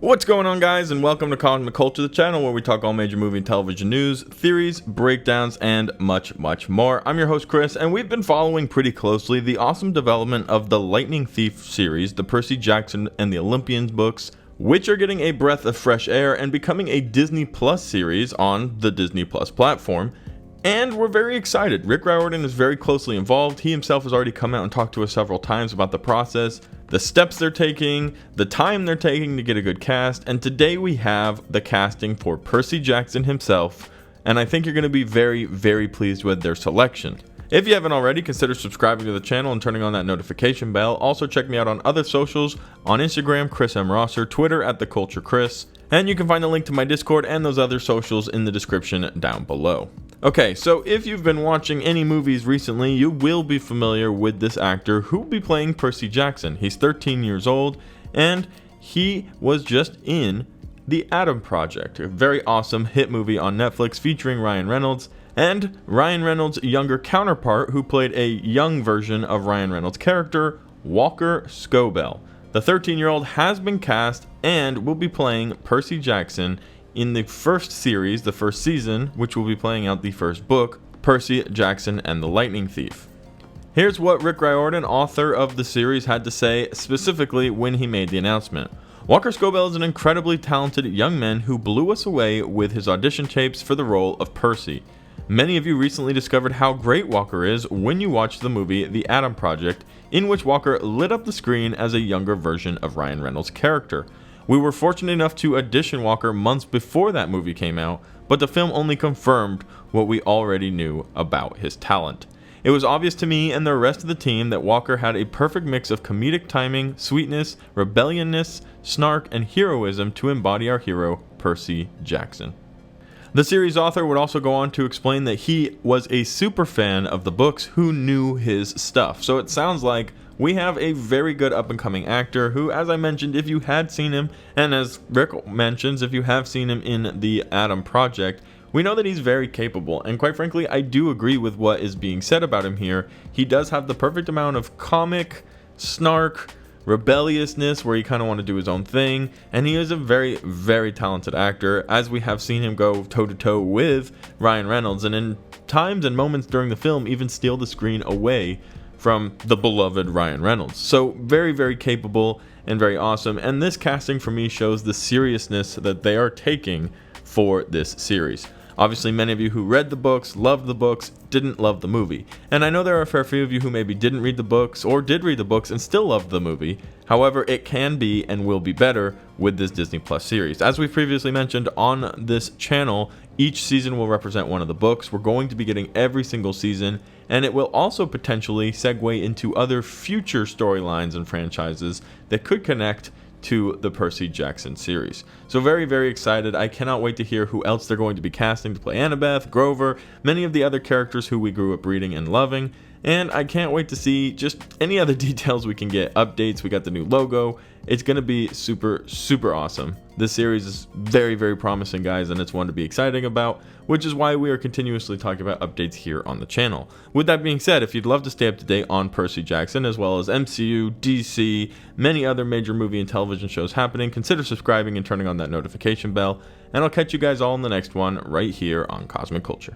What's going on, guys, and welcome to Cosmic Culture, the channel where we talk all major movie and television news, theories, breakdowns, and much more. I'm your host Chris, and we've been following pretty closely the awesome development of the Lightning Thief series, the Percy Jackson and the Olympians books, which are getting a breath of fresh air and becoming a Disney Plus series on the Disney Plus platform. And we're very excited. Rick Riordan is very closely involved. He himself has already come out and talked to us several times about the process, the steps they're taking, the time they're taking to get a good cast, and today we have the casting for Percy Jackson himself, and I think you're going to be very pleased with their selection. If you haven't already, consider subscribing to the channel and turning on that notification bell. Also check me out on other socials, on Instagram, Chris M. Rosser, Twitter at @TheCultureChris, and you can find a link to my Discord and those other socials in the description down below. Okay, so if you've been watching any movies recently, you will be familiar with this actor who will be playing Percy Jackson. He's 13 years old, and he was just in The Adam Project, a very awesome hit movie on Netflix featuring Ryan Reynolds, and Ryan Reynolds' younger counterpart who played a young version of Ryan Reynolds' character, Walker Scobell. The 13-year-old has been cast and will be playing Percy Jackson in the first series, the first season, which will be playing out the first book, Percy Jackson and the Lightning Thief. Here's what Rick Riordan, author of the series, had to say specifically when he made the announcement. Walker Scobell is an incredibly talented young man who blew us away with his audition tapes for the role of Percy. Many of you recently discovered how great Walker is when you watched the movie The Adam Project, in which Walker lit up the screen as a younger version of Ryan Reynolds' character. We were fortunate enough to audition Walker months before that movie came out, but the film only confirmed what we already knew about his talent. It was obvious to me and the rest of the team that Walker had a perfect mix of comedic timing, sweetness, rebelliousness, snark, and heroism to embody our hero, Percy Jackson. The series author would also go on to explain that he was a super fan of the books who knew his stuff. So it sounds like we have a very good up-and-coming actor who, as I mentioned, if you had seen him, and as Rick mentions, if you have seen him in the Adam Project, we know that he's very capable, and quite frankly, I do agree with what is being said about him here. He does have the perfect amount of comic, snark, rebelliousness, where he kind of want to do his own thing, and he is a very talented actor, as we have seen him go toe-to-toe with Ryan Reynolds, and in times and moments during the film, even steal the screen away from the beloved Ryan Reynolds. So very capable and very awesome, and this casting for me shows the seriousness that they are taking for this series. Obviously, many of you who read the books, loved the books, didn't love the movie. And I know there are a fair few of you who maybe didn't read the books or did read the books and still loved the movie. However, it can be and will be better with this Disney Plus series. As we previously mentioned on this channel, each season will represent one of the books. We're going to be getting every single season, and it will also potentially segue into other future storylines and franchises that could connect to the Percy Jackson series. So very excited. I cannot wait to hear who else they're going to be casting to play Annabeth, Grover, many of the other characters who we grew up reading and loving, and I can't wait to see just any other details we can get, updates. We got the new logo. It's going to be super awesome. This series is very promising, guys, and it's one to be exciting about, which is why we are continuously talking about updates here on the channel. With that being said, if you'd love to stay up to date on Percy Jackson, as well as MCU, DC, many other major movie and television shows happening, consider subscribing and turning on that notification bell, and I'll catch you guys all in the next one right here on Cosmic Culture.